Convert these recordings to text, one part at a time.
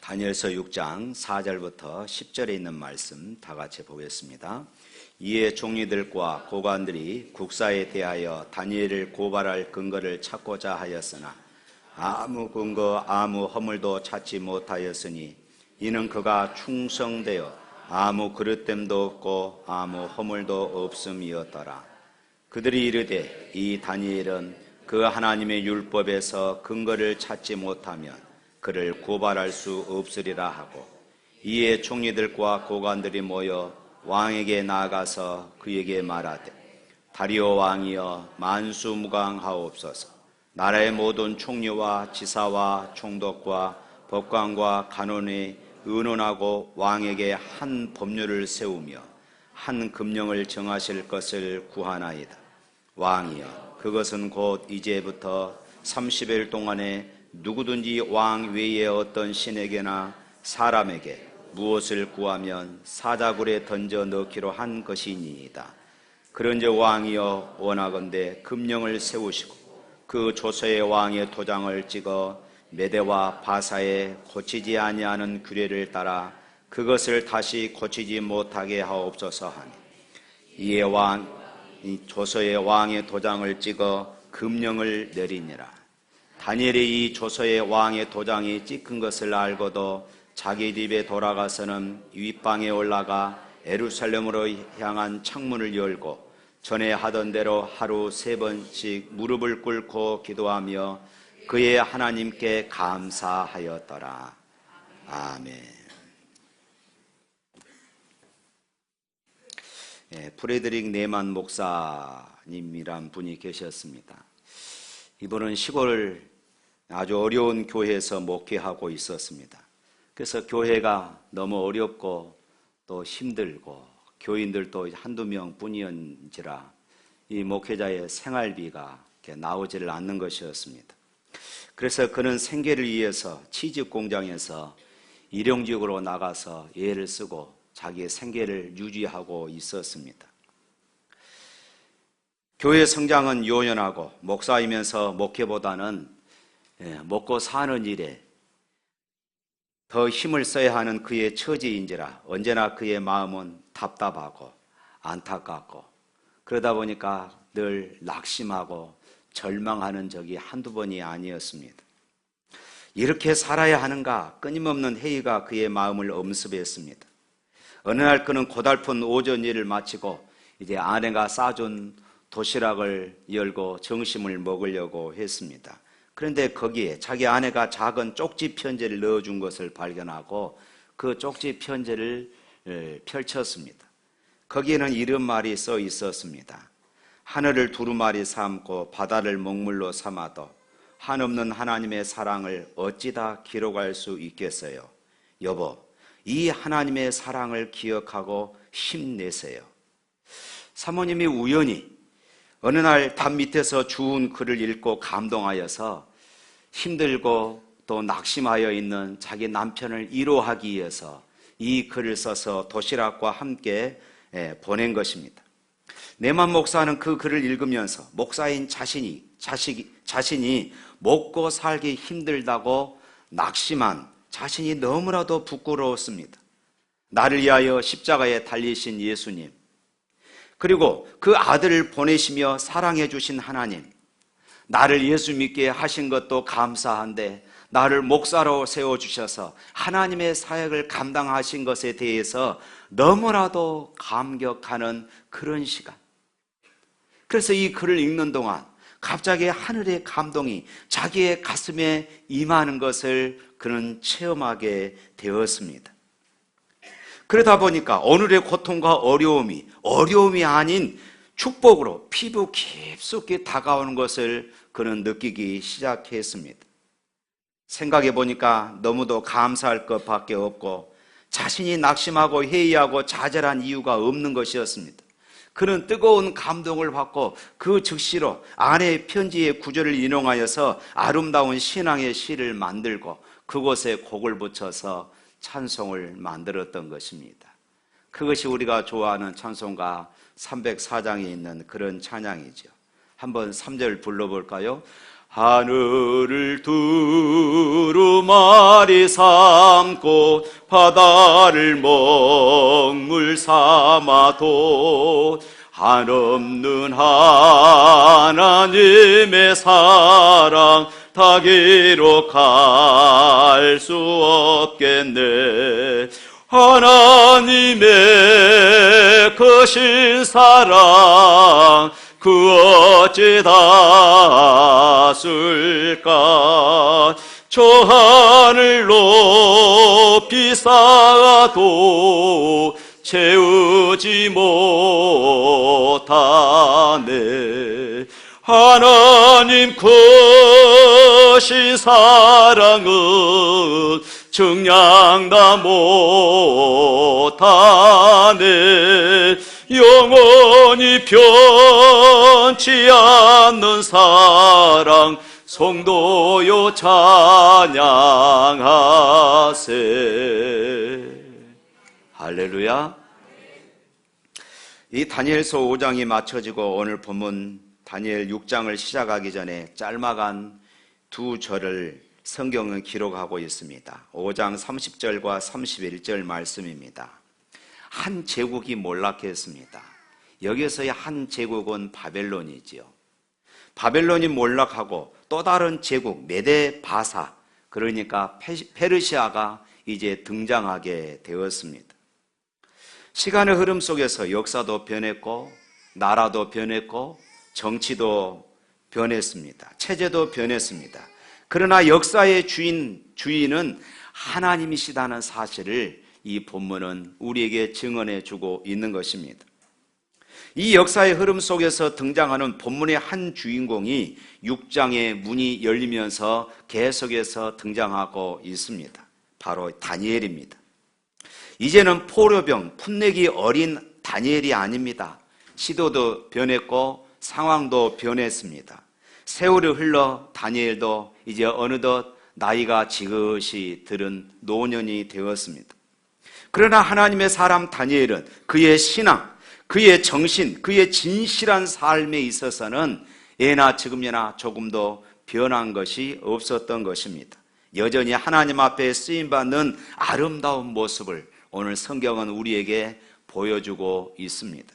다니엘서 6장 4절부터 10절에 있는 말씀 다 같이 보겠습니다. 이에 총리들과 고관들이 국사에 대하여 다니엘을 고발할 근거를 찾고자 하였으나 아무 근거 아무 허물도 찾지 못하였으니 이는 그가 충성되어 아무 그릇됨도 없고 아무 허물도 없음이었더라. 그들이 이르되 이 다니엘은 그 하나님의 율법에서 근거를 찾지 못하면 그를 고발할 수 없으리라 하고, 이에 총리들과 고관들이 모여 왕에게 나아가서 그에게 말하되, 다리오 왕이여 만수무강하옵소서. 나라의 모든 총리와 지사와 총독과 법관과 간원이 의논하고 왕에게 한 법률을 세우며 한 금령을 정하실 것을 구하나이다. 왕이여, 그것은 곧 이제부터 30일 동안에 누구든지 왕 외에 어떤 신에게나 사람에게 무엇을 구하면 사자굴에 던져 넣기로 한 것이니이다. 그런즉 왕이여 원하건대 금령을 세우시고 그 조서의 왕의 도장을 찍어 메대와 바사에 고치지 아니하는 규례를 따라 그것을 다시 고치지 못하게 하옵소서 하니, 이에 이 조서의 왕의 도장을 찍어 금령을 내리니라. 다니엘이 이 조서의 왕의 도장이 찍힌 것을 알고도 자기 집에 돌아가서는 윗방에 올라가 예루살렘으로 향한 창문을 열고 전에 하던 대로 하루 3번씩 무릎을 꿇고 기도하며 그의 하나님께 감사하였더라. 아멘. 프레드릭 네만 목사님이란 분이 계셨습니다. 이분은 시골 아주 어려운 교회에서 목회하고 있었습니다. 그래서 교회가 너무 어렵고 또 힘들고 교인들도 한두 명뿐이었지라 이 목회자의 생활비가 나오지를 않는 것이었습니다. 그래서 그는 생계를 위해서 취직 공장에서 일용직으로 나가서 애를 쓰고 자기의 생계를 유지하고 있었습니다. 교회 성장은 요연하고 목사이면서 목회보다는 먹고 사는 일에 더 힘을 써야 하는 그의 처지인지라 언제나 그의 마음은 답답하고 안타깝고 그러다 보니까 늘 낙심하고 절망하는 적이 한두 번이 아니었습니다. 이렇게 살아야 하는가 끊임없는 회의가 그의 마음을 엄습했습니다. 어느 날 그는 고달픈 오전 일을 마치고 이제 아내가 싸준 도시락을 열고 점심을 먹으려고 했습니다. 그런데 거기에 자기 아내가 작은 쪽지 편지를 넣어준 것을 발견하고 그 쪽지 편지를 펼쳤습니다. 거기에는 이런 말이 써 있었습니다. 하늘을 두루마리 삼고 바다를 먹물로 삼아도 한없는 하나님의 사랑을 어찌다 기록할 수 있겠어요? 여보, 이 하나님의 사랑을 기억하고 힘내세요. 사모님이 우연히 어느 날 담 밑에서 주운 글을 읽고 감동하여서 힘들고 또 낙심하여 있는 자기 남편을 위로하기 위해서 이 글을 써서 도시락과 함께 보낸 것입니다. 네만 목사는 그 글을 읽으면서 목사인 자신이 먹고 살기 힘들다고 낙심한 자신이 너무나도 부끄러웠습니다. 나를 위하여 십자가에 달리신 예수님, 그리고 그 아들을 보내시며 사랑해 주신 하나님, 나를 예수 믿게 하신 것도 감사한데 나를 목사로 세워주셔서 하나님의 사역을 감당하신 것에 대해서 너무나도 감격하는 그런 시간. 그래서 이 글을 읽는 동안 갑자기 하늘의 감동이 자기의 가슴에 임하는 것을 그는 체험하게 되었습니다. 그러다 보니까 오늘의 고통과 어려움이 아닌 축복으로 피부 깊숙이 다가오는 것을 그는 느끼기 시작했습니다. 생각해 보니까 너무도 감사할 것밖에 없고 자신이 낙심하고 회의하고 좌절한 이유가 없는 것이었습니다. 그는 뜨거운 감동을 받고 그 즉시로 아내의 편지의 구절을 인용하여서 아름다운 신앙의 시를 만들고 그곳에 곡을 붙여서 찬송을 만들었던 것입니다. 그것이 우리가 좋아하는 찬송가 304장에 있는 그런 찬양이죠. 한번 3절 불러볼까요? 하늘을 두루마리 삼고 바다를 먹물 삼아도 한없는 하나님의 사랑 다 기록할 수 없겠네. 하나님의 크신 사랑 그 어찌 다쓸까. 저 하늘 높이 쌓아도 채우지 못하네. 하나님 크신 사랑은 증량 다 못하네. 영원히 변치 않는 사랑 성도요 찬양하세. 할렐루야. 이 다니엘서 5장이 마쳐지고 오늘 본문 다니엘 6장을 시작하기 전에 짤막한 두 절을 성경은 기록하고 있습니다. 5장 30절과 31절 말씀입니다. 한 제국이 몰락했습니다. 여기서의 한 제국은 바벨론이지요. 바벨론이 몰락하고 또 다른 제국 메데 바사, 그러니까 페르시아가 이제 등장하게 되었습니다. 시간의 흐름 속에서 역사도 변했고 나라도 변했고 정치도 변했습니다. 체제도 변했습니다. 그러나 역사의 주인은 하나님이시다는 사실을 이 본문은 우리에게 증언해 주고 있는 것입니다. 이 역사의 흐름 속에서 등장하는 본문의 한 주인공이 6장의 문이 열리면서 계속해서 등장하고 있습니다. 바로 다니엘입니다. 이제는 포로병, 풋내기 어린 다니엘이 아닙니다. 시도도 변했고 상황도 변했습니다. 세월이 흘러 다니엘도 이제 어느덧 나이가 지긋이 들은 노년이 되었습니다. 그러나 하나님의 사람 다니엘은 그의 신앙, 그의 정신, 그의 진실한 삶에 있어서는 예나 지금이나 조금도 변한 것이 없었던 것입니다. 여전히 하나님 앞에 쓰임받는 아름다운 모습을 오늘 성경은 우리에게 보여주고 있습니다.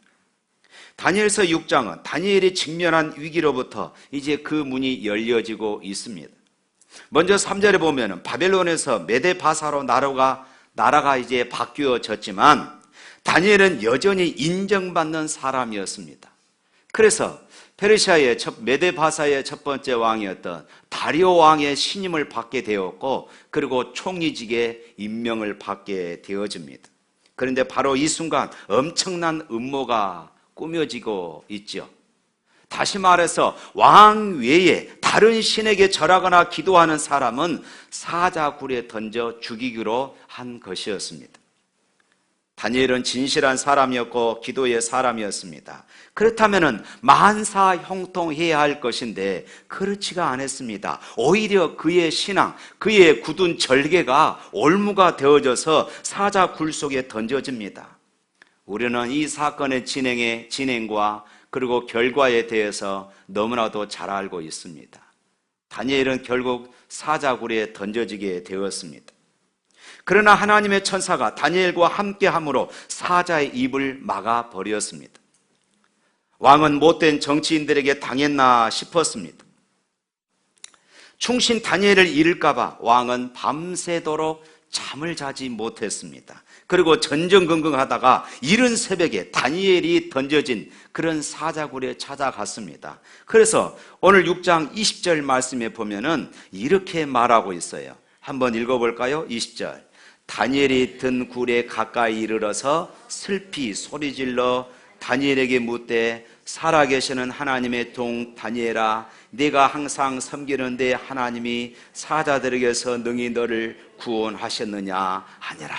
다니엘서 6장은 다니엘이 직면한 위기로부터 이제 그 문이 열려지고 있습니다. 먼저 3절에 보면 바벨론에서 메데바사로 나라가 이제 바뀌어졌지만 다니엘은 여전히 인정받는 사람이었습니다. 그래서 페르시아의 메데바사의 첫 번째 왕이었던 다리오 왕의 신임을 받게 되었고 그리고 총리직에 임명을 받게 되어집니다. 그런데 바로 이 순간 엄청난 음모가 꾸며지고 있죠. 다시 말해서 왕 외에 다른 신에게 절하거나 기도하는 사람은 사자굴에 던져 죽이기로 한 것이었습니다. 다니엘은 진실한 사람이었고 기도의 사람이었습니다. 그렇다면 만사 형통해야 할 것인데 그렇지가 않았습니다. 오히려 그의 신앙, 그의 굳은 절개가 올무가 되어져서 사자굴 속에 던져집니다. 우리는 이 사건의 진행과 그리고 결과에 대해서 너무나도 잘 알고 있습니다. 다니엘은 결국 사자굴에 던져지게 되었습니다. 그러나 하나님의 천사가 다니엘과 함께함으로 사자의 입을 막아버렸습니다. 왕은 못된 정치인들에게 당했나 싶었습니다. 충신 다니엘을 잃을까 봐 왕은 밤새도록 잠을 자지 못했습니다. 그리고 전전긍긍하다가 이른 새벽에 다니엘이 던져진 그런 사자굴에 찾아갔습니다. 그래서 오늘 6장 20절 말씀에 보면은 이렇게 말하고 있어요. 한번 읽어볼까요? 20절. 다니엘이 든 굴에 가까이 이르러서 슬피 소리질러 다니엘에게 묻되 살아계시는 하나님의 종 다니엘아, 네가 항상 섬기는데 하나님이 사자들에게서 능히 너를 구원하셨느냐 하니라.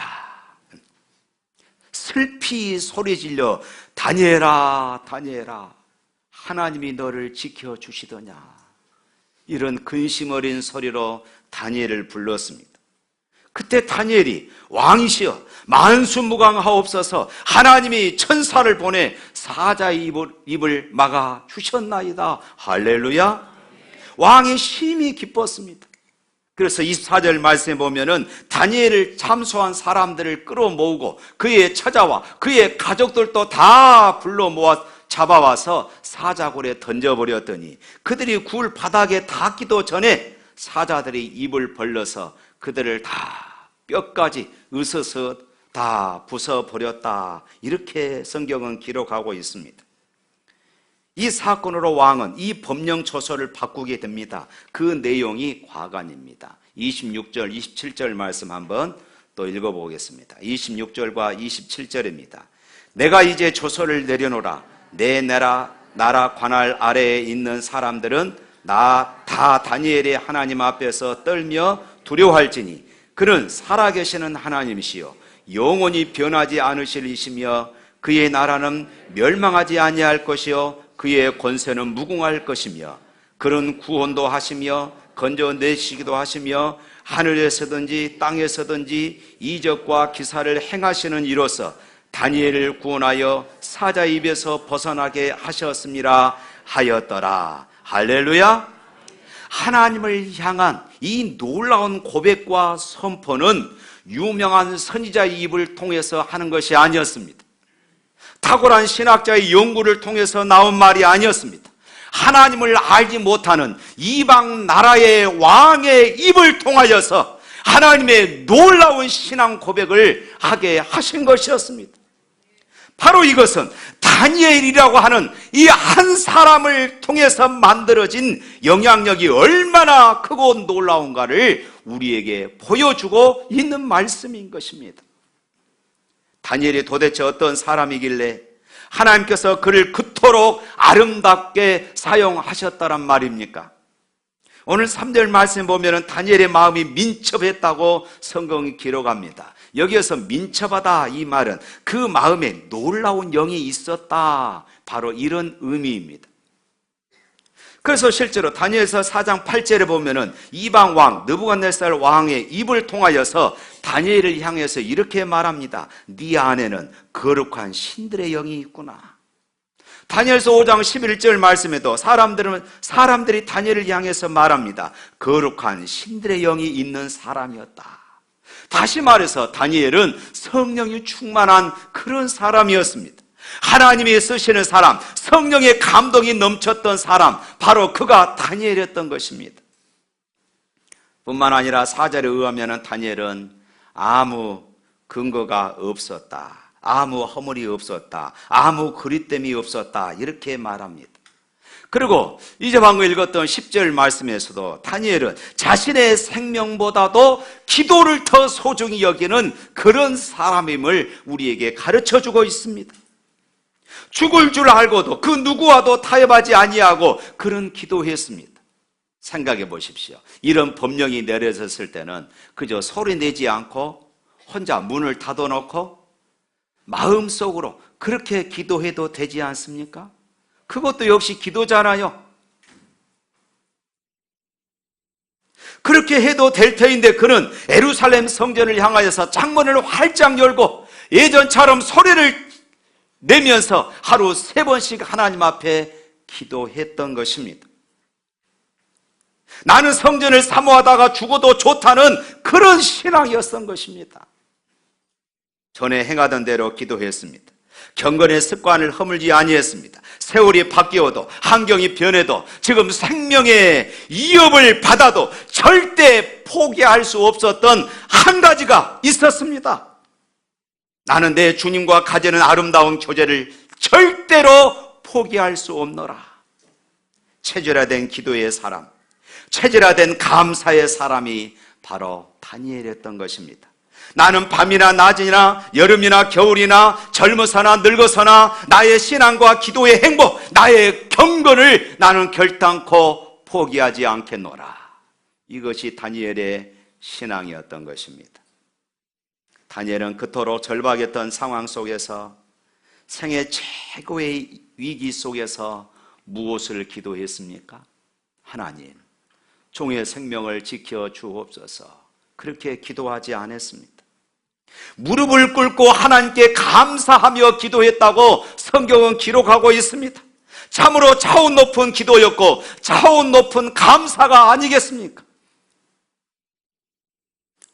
슬피 소리질러 다니엘아, 다니엘아, 하나님이 너를 지켜주시더냐. 이런 근심 어린 소리로 다니엘을 불렀습니다. 그때 다니엘이 왕이시여 만수무강하옵소서, 하나님이 천사를 보내 사자의 입을 막아 주셨나이다. 할렐루야. 왕이 심히 기뻤습니다. 그래서 24절 말씀에 보면은 다니엘을 참소한 사람들을 끌어모으고 그의 처자와 그의 가족들도 다 불러 모아 잡아와서 사자굴에 던져버렸더니 그들이 굴 바닥에 닿기도 전에 사자들이 입을 벌려서 그들을 다 뼈까지 으스스 다 부숴버렸다. 이렇게 성경은 기록하고 있습니다. 이 사건으로 왕은 이 법령 조서를 바꾸게 됩니다. 그 내용이 과간입니다. 26절, 27절 말씀 한번 또 읽어보겠습니다. 26절과 27절입니다. 내가 이제 조서를 내려놓으라. 내 나라 관할 아래에 있는 사람들은 다 다니엘의 하나님 앞에서 떨며 두려워할지니 그는 살아계시는 하나님이시요 영원히 변하지 않으실 이시며 그의 나라는 멸망하지 아니할 것이요 그의 권세는 무궁할 것이며 그는 구원도 하시며 건져내시기도 하시며 하늘에서든지 땅에서든지 이적과 기사를 행하시는 이로서 다니엘을 구원하여 사자 입에서 벗어나게 하셨습니다 하였더라. 할렐루야. 하나님을 향한 이 놀라운 고백과 선포는 유명한 선지자의 입을 통해서 하는 것이 아니었습니다. 탁월한 신학자의 연구를 통해서 나온 말이 아니었습니다. 하나님을 알지 못하는 이방 나라의 왕의 입을 통하여서 하나님의 놀라운 신앙 고백을 하게 하신 것이었습니다. 바로 이것은 다니엘이라고 하는 이 한 사람을 통해서 만들어진 영향력이 얼마나 크고 놀라운가를 우리에게 보여주고 있는 말씀인 것입니다. 다니엘이 도대체 어떤 사람이길래 하나님께서 그를 그토록 아름답게 사용하셨다란 말입니까? 오늘 3절 말씀 보면 다니엘의 마음이 민첩했다고 성경이 기록합니다. 여기에서 민첩하다 이 말은 그 마음에 놀라운 영이 있었다, 바로 이런 의미입니다. 그래서 실제로 다니엘서 4장 8절에 보면은 이방 왕 느부갓네살 왕의 입을 통하여서 다니엘을 향해서 이렇게 말합니다. 네 안에는 거룩한 신들의 영이 있구나. 다니엘서 5장 11절 말씀에도 사람들이 다니엘을 향해서 말합니다. 거룩한 신들의 영이 있는 사람이었다. 다시 말해서 다니엘은 성령이 충만한 그런 사람이었습니다. 하나님이 쓰시는 사람, 성령의 감동이 넘쳤던 사람, 바로 그가 다니엘이었던 것입니다. 뿐만 아니라 4절에 의하면 다니엘은 아무 근거가 없었다, 아무 허물이 없었다, 아무 그릇됨이 없었다, 이렇게 말합니다. 그리고 이제 방금 읽었던 10절 말씀에서도 다니엘은 자신의 생명보다도 기도를 더 소중히 여기는 그런 사람임을 우리에게 가르쳐주고 있습니다. 죽을 줄 알고도 그 누구와도 타협하지 아니하고 그런 기도했습니다. 생각해 보십시오. 이런 법령이 내려졌을 때는 그저 소리 내지 않고 혼자 문을 닫아놓고 마음속으로 그렇게 기도해도 되지 않습니까? 그것도 역시 기도잖아요. 그렇게 해도 될 터인데 그는 예루살렘 성전을 향하여서 창문을 활짝 열고 예전처럼 소리를 내면서 하루 3번씩 하나님 앞에 기도했던 것입니다. 나는 성전을 사모하다가 죽어도 좋다는 그런 신앙이었던 것입니다. 전에 행하던 대로 기도했습니다. 경건의 습관을 허물지 아니했습니다. 세월이 바뀌어도 환경이 변해도 지금 생명의 위협을 받아도 절대 포기할 수 없었던 한 가지가 있었습니다. 나는 내 주님과 가지는 아름다운 교제를 절대로 포기할 수 없노라. 체질화된 기도의 사람, 체질화된 감사의 사람이 바로 다니엘이었던 것입니다. 나는 밤이나 낮이나 여름이나 겨울이나 젊어서나 늙어서나 나의 신앙과 기도의 행복, 나의 경건을 나는 결단코 포기하지 않겠노라. 이것이 다니엘의 신앙이었던 것입니다. 다니엘은 그토록 절박했던 상황 속에서 생애 최고의 위기 속에서 무엇을 기도했습니까? 하나님, 종의 생명을 지켜 주옵소서. 그렇게 기도하지 않았습니다. 무릎을 꿇고 하나님께 감사하며 기도했다고 성경은 기록하고 있습니다. 참으로 차원 높은 기도였고 차원 높은 감사가 아니겠습니까?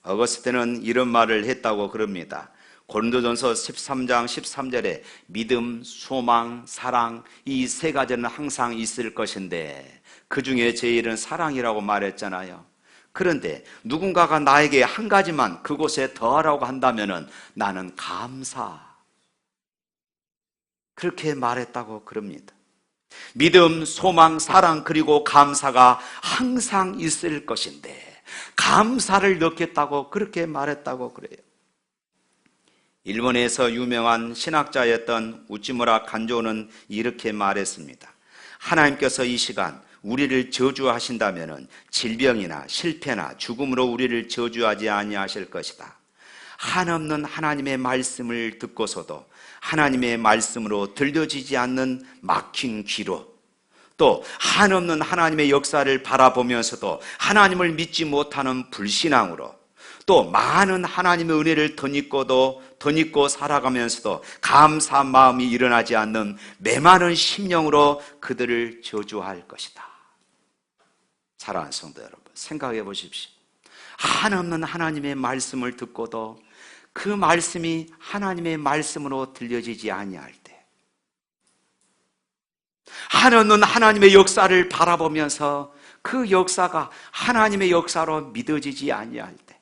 어거스틴은 이런 말을 했다고 그럽니다. 고린도전서 13장 13절에 믿음, 소망, 사랑 이 세 가지는 항상 있을 것인데 그 중에 제일은 사랑이라고 말했잖아요. 그런데 누군가가 나에게 한 가지만 그곳에 더하라고 한다면 나는 감사, 그렇게 말했다고 그럽니다. 믿음, 소망, 사랑 그리고 감사가 항상 있을 것인데 감사를 넣겠다고 그렇게 말했다고 그래요. 일본에서 유명한 신학자였던 우찌무라 간조는 이렇게 말했습니다. 하나님께서 이 시간 우리를 저주하신다면 질병이나 실패나 죽음으로 우리를 저주하지 아니하실 것이다. 한없는 하나님의 말씀을 듣고서도 하나님의 말씀으로 들려지지 않는 막힌 귀로, 또 한없는 하나님의 역사를 바라보면서도 하나님을 믿지 못하는 불신앙으로, 또 많은 하나님의 은혜를 덧입고 살아가면서도 감사한 마음이 일어나지 않는 메마른 심령으로 그들을 저주할 것이다. 사랑하는 성도 여러분, 생각해 보십시오. 한없는 하나님의 말씀을 듣고도 그 말씀이 하나님의 말씀으로 들려지지 아니할 때, 한없는 하나님의 역사를 바라보면서 그 역사가 하나님의 역사로 믿어지지 아니할 때,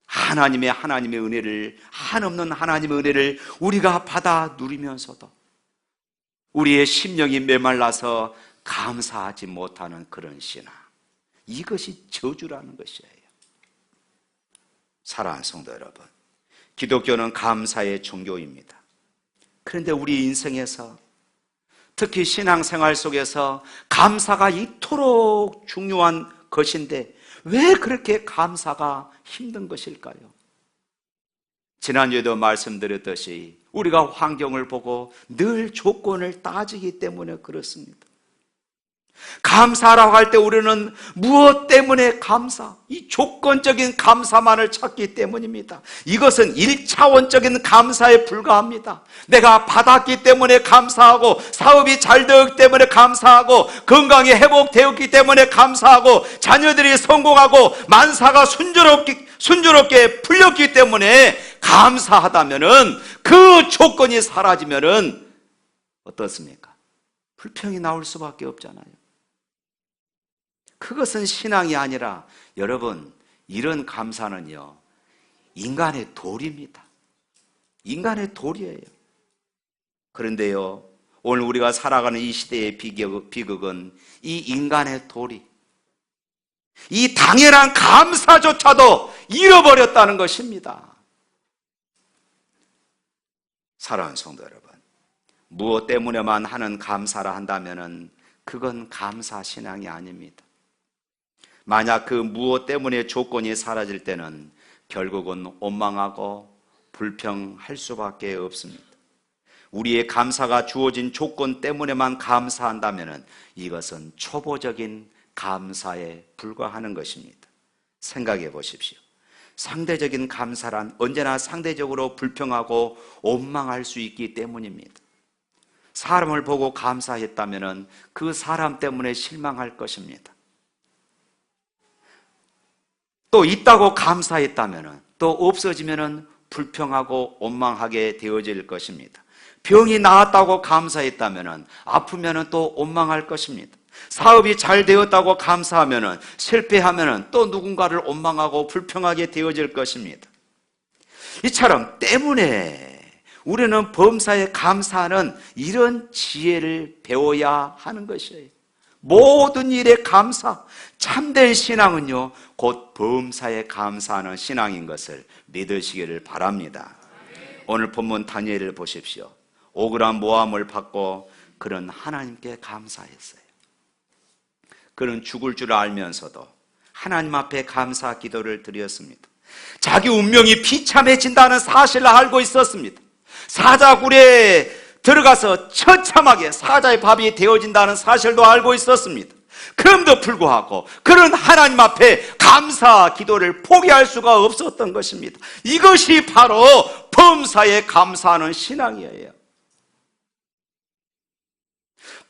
하나님의 은혜를, 한없는 하나님의 은혜를 우리가 받아 누리면서도 우리의 심령이 메말라서 감사하지 못하는 그런 신앙, 이것이 저주라는 것이에요. 사랑하는 성도 여러분, 기독교는 감사의 종교입니다. 그런데 우리 인생에서, 특히 신앙생활 속에서 감사가 이토록 중요한 것인데 왜 그렇게 감사가 힘든 것일까요? 지난주에도 말씀드렸듯이 우리가 환경을 보고 늘 조건을 따지기 때문에 그렇습니다. 감사라고 할 때 우리는 무엇 때문에 감사? 이 조건적인 감사만을 찾기 때문입니다. 이것은 1차원적인 감사에 불과합니다. 내가 받았기 때문에 감사하고, 사업이 잘 되었기 때문에 감사하고, 건강이 회복되었기 때문에 감사하고, 자녀들이 성공하고 만사가 순조롭게 풀렸기 때문에 감사하다면은, 그 조건이 사라지면은 어떻습니까? 불평이 나올 수밖에 없잖아요. 그것은 신앙이 아니라, 여러분, 이런 감사는요, 인간의 도리입니다. 인간의 도리예요. 그런데요, 오늘 우리가 살아가는 이 시대의 비극은 이 인간의 도리, 이 당연한 감사조차도 잃어버렸다는 것입니다. 사랑하는 성도 여러분, 무엇 때문에만 하는 감사라 한다면 그건 감사 신앙이 아닙니다. 만약 그 무엇 때문에 조건이 사라질 때는 결국은 원망하고 불평할 수밖에 없습니다. 우리의 감사가 주어진 조건 때문에만 감사한다면 이것은 초보적인 감사에 불과하는 것입니다. 생각해 보십시오. 상대적인 감사란 언제나 상대적으로 불평하고 원망할 수 있기 때문입니다. 사람을 보고 감사했다면 그 사람 때문에 실망할 것입니다. 또 있다고 감사했다면 또 없어지면 불평하고 원망하게 되어질 것입니다. 병이 나았다고 감사했다면 아프면 또 원망할 것입니다. 사업이 잘 되었다고 감사하면 실패하면 또 누군가를 원망하고 불평하게 되어질 것입니다. 이처럼 때문에 우리는 범사에 감사하는 이런 지혜를 배워야 하는 것이에요. 모든 일에 감사, 참된 신앙은요 곧 범사에 감사하는 신앙인 것을 믿으시기를 바랍니다. 오늘 본문 다니엘을 보십시오. 억울한 모함을 받고 그는 하나님께 감사했어요. 그는 죽을 줄 알면서도 하나님 앞에 감사 기도를 드렸습니다. 자기 운명이 비참해진다는 사실을 알고 있었습니다. 사자굴에 들어가서 처참하게 사자의 밥이 되어진다는 사실도 알고 있었습니다. 그럼에도 불구하고 그는 하나님 앞에 감사 기도를 포기할 수가 없었던 것입니다. 이것이 바로 범사에 감사하는 신앙이에요.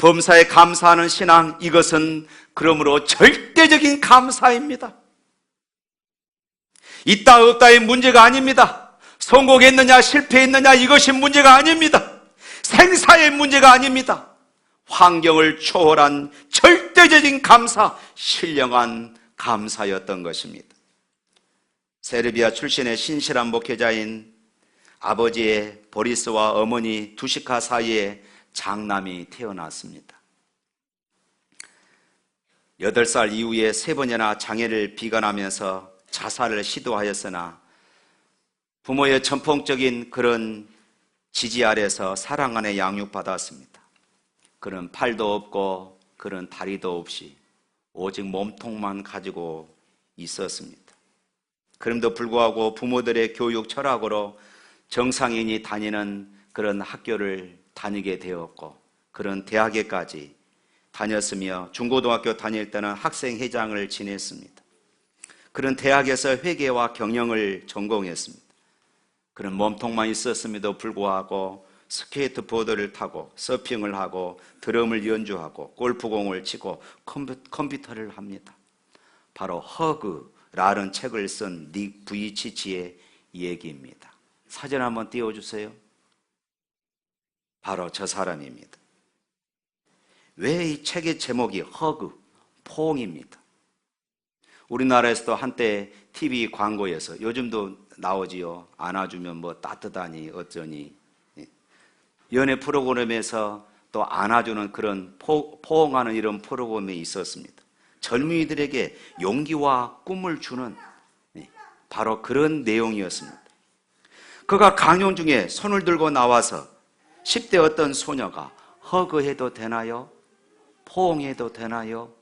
범사에 감사하는 신앙, 이것은 그러므로 절대적인 감사입니다. 있다 없다의 문제가 아닙니다. 성공했느냐 실패했느냐 이것이 문제가 아닙니다. 생사의 문제가 아닙니다. 환경을 초월한 절대적인 감사, 신령한 감사였던 것입니다. 세르비아 출신의 신실한 목회자인 아버지의 보리스와 어머니 두시카 사이에 장남이 태어났습니다. 8살 이후에 3번이나 장애를 비관하면서 자살을 시도하였으나 부모의 전폭적인 그런 지지 아래서 사랑 안에 양육받았습니다. 그는 팔도 없고 그는 다리도 없이 오직 몸통만 가지고 있었습니다. 그럼에도 불구하고 부모들의 교육 철학으로 정상인이 다니는 그런 학교를 다니게 되었고 그런 대학에까지 다녔으며 중고등학교 다닐 때는 학생회장을 지냈습니다. 그런 대학에서 회계와 경영을 전공했습니다. 그런 몸통만 있었음에도 불구하고 스케이트보드를 타고 서핑을 하고 드럼을 연주하고 골프공을 치고 컴퓨터를 합니다. 바로 허그라는 책을 쓴 닉 부이치치의 얘기입니다. 사진 한번 띄워주세요. 바로 저 사람입니다. 왜 이 책의 제목이 허그, 포옹입니다. 우리나라에서도 한때 TV 광고에서 요즘도 나오지요. 안아주면 뭐 따뜻하니 어쩌니. 연애 프로그램에서 또 안아주는 그런 포옹하는 이런 프로그램이 있었습니다. 젊은이들에게 용기와 꿈을 주는 바로 그런 내용이었습니다. 그가 강연 중에 손을 들고 나와서 10대 어떤 소녀가 허그해도 되나요? 포옹해도 되나요?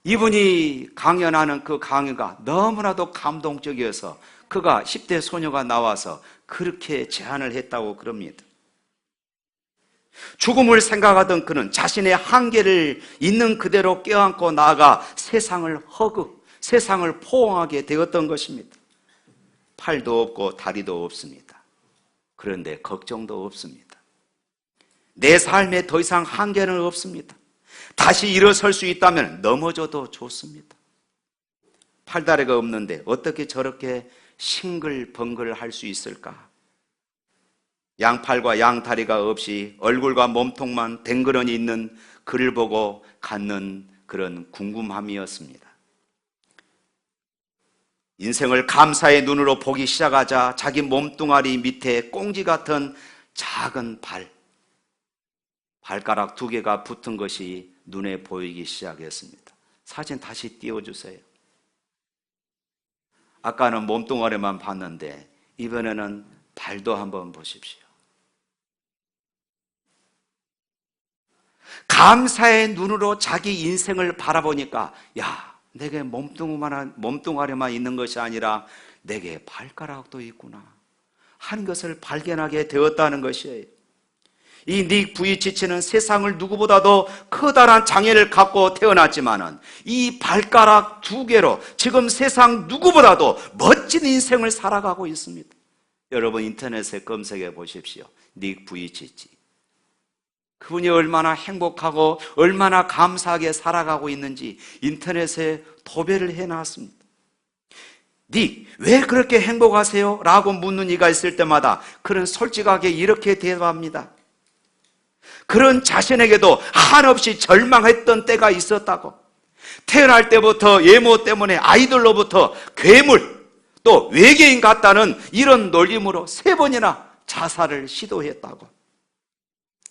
이분이 강연하는 그 강의가 너무나도 감동적이어서 그가 10대 소녀가 나와서 그렇게 제안을 했다고 그럽니다. 죽음을 생각하던 그는 자신의 한계를 있는 그대로 껴안고 나아가 세상을 세상을 포옹하게 되었던 것입니다. 팔도 없고 다리도 없습니다. 그런데 걱정도 없습니다. 내 삶에 더 이상 한계는 없습니다. 다시 일어설 수 있다면 넘어져도 좋습니다. 팔다리가 없는데 어떻게 저렇게 싱글벙글 할 수 있을까? 양팔과 양다리가 없이 얼굴과 몸통만 댕그러니 있는 그를 보고 갖는 그런 궁금함이었습니다. 인생을 감사의 눈으로 보기 시작하자 자기 몸뚱아리 밑에 꽁지 같은 작은 발가락 2개가 붙은 것이 눈에 보이기 시작했습니다. 사진 다시 띄워주세요. 아까는 몸뚱아리만 봤는데 이번에는 발도 한번 보십시오. 감사의 눈으로 자기 인생을 바라보니까 내게 몸뚱아리만 있는 것이 아니라 내게 발가락도 있구나 하는 것을 발견하게 되었다는 것이에요. 이 닉 부이치치는 세상을 누구보다도 커다란 장애를 갖고 태어났지만은 이 발가락 2개로 지금 세상 누구보다도 멋진 인생을 살아가고 있습니다. 여러분 인터넷에 검색해 보십시오. 닉 부이치치. 그분이 얼마나 행복하고 얼마나 감사하게 살아가고 있는지 인터넷에 도배를 해놨습니다. 닉, 왜 그렇게 행복하세요? 라고 묻는 이가 있을 때마다 그는 솔직하게 이렇게 대답합니다. 그런 자신에게도 한없이 절망했던 때가 있었다고. 태어날 때부터 외모 때문에 아이들로부터 괴물 또 외계인 같다는 이런 놀림으로 3번이나 자살을 시도했다고.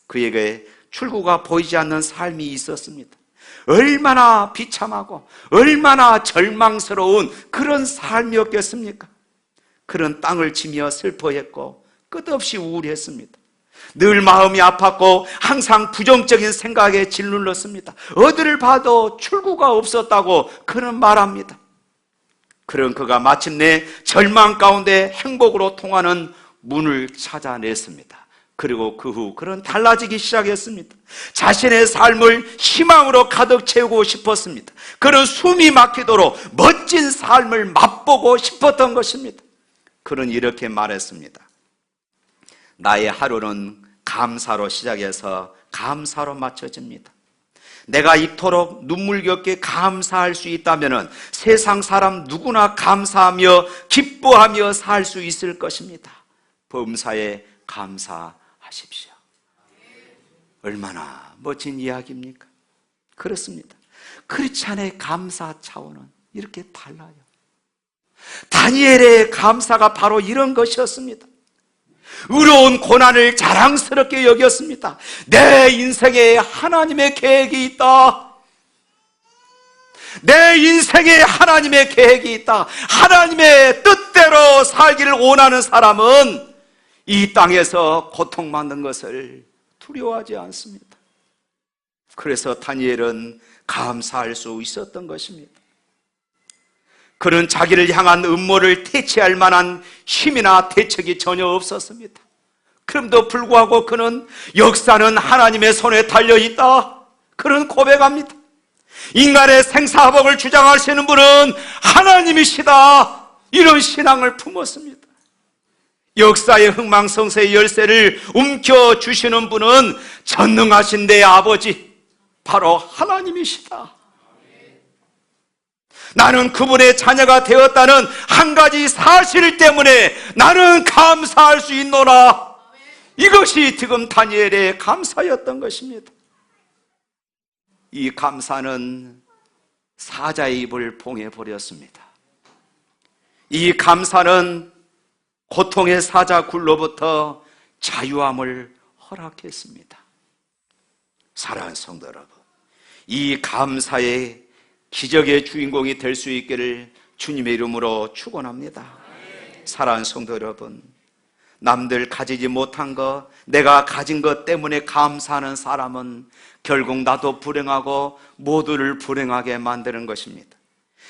그에게 출구가 보이지 않는 삶이 있었습니다. 얼마나 비참하고 얼마나 절망스러운 그런 삶이었겠습니까? 그런 땅을 치며 슬퍼했고 끝없이 우울했습니다. 늘 마음이 아팠고 항상 부정적인 생각에 짓눌렀습니다. 어디를 봐도 출구가 없었다고 그는 말합니다. 그런 그가 마침내 절망 가운데 행복으로 통하는 문을 찾아냈습니다. 그리고 그 후 그는 달라지기 시작했습니다. 자신의 삶을 희망으로 가득 채우고 싶었습니다. 그는 숨이 막히도록 멋진 삶을 맛보고 싶었던 것입니다. 그는 이렇게 말했습니다. 나의 하루는 감사로 시작해서 감사로 맞춰집니다. 내가 이토록 눈물겹게 감사할 수 있다면 세상 사람 누구나 감사하며 기뻐하며 살 수 있을 것입니다. 범사에 감사하십시오. 얼마나 멋진 이야기입니까? 그렇습니다. 크리스찬의 감사 차원은 이렇게 달라요. 다니엘의 감사가 바로 이런 것이었습니다. 의로운 고난을 자랑스럽게 여겼습니다. 내 인생에 하나님의 계획이 있다. 내 인생에 하나님의 계획이 있다. 하나님의 뜻대로 살기를 원하는 사람은 이 땅에서 고통받는 것을 두려워하지 않습니다. 그래서 다니엘은 감사할 수 있었던 것입니다. 그는 자기를 향한 음모를 퇴치할 만한 힘이나 대책이 전혀 없었습니다. 그럼에도 불구하고 그는 역사는 하나님의 손에 달려있다, 그는 고백합니다. 인간의 생사화복을 주장하시는 분은 하나님이시다, 이런 신앙을 품었습니다. 역사의 흥망성쇠의 열쇠를 움켜주시는 분은 전능하신 내 아버지, 바로 하나님이시다. 나는 그분의 자녀가 되었다는 한 가지 사실 때문에 나는 감사할 수 있노라. 이것이 지금 다니엘의 감사였던 것입니다. 이 감사는 사자의 입을 봉해버렸습니다. 이 감사는 고통의 사자 굴로부터 자유함을 허락했습니다. 사랑하는 성도 여러분, 이 감사의 기적의 주인공이 될 수 있기를 주님의 이름으로 축원합니다. 사랑하는 성도 여러분, 남들 가지지 못한 것, 내가 가진 것 때문에 감사하는 사람은 결국 나도 불행하고 모두를 불행하게 만드는 것입니다.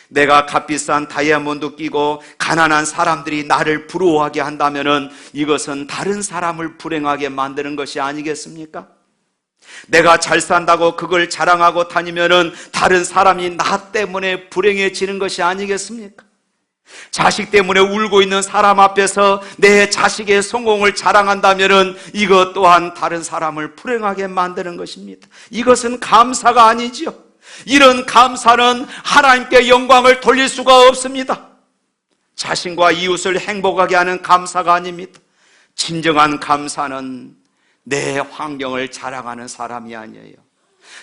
내가 값비싼 다이아몬드 끼고 가난한 사람들이 나를 부러워하게 한다면 이것은 다른 사람을 불행하게 만드는 것이 아니겠습니까? 내가 잘 산다고 그걸 자랑하고 다니면은 다른 사람이 나 때문에 불행해지는 것이 아니겠습니까? 자식 때문에 울고 있는 사람 앞에서 내 자식의 성공을 자랑한다면은 이것 또한 다른 사람을 불행하게 만드는 것입니다. 이것은 감사가 아니죠. 이런 감사는 하나님께 영광을 돌릴 수가 없습니다. 자신과 이웃을 행복하게 하는 감사가 아닙니다. 진정한 감사는 내 환경을 자랑하는 사람이 아니에요.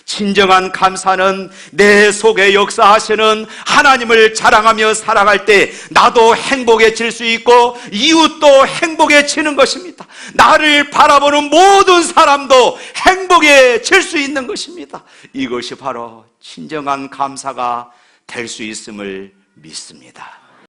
진정한 감사는 내 속에 역사하시는 하나님을 자랑하며 살아갈 때 나도 행복해질 수 있고 이웃도 행복해지는 것입니다. 나를 바라보는 모든 사람도 행복해질 수 있는 것입니다. 이것이 바로 진정한 감사가 될 수 있음을 믿습니다.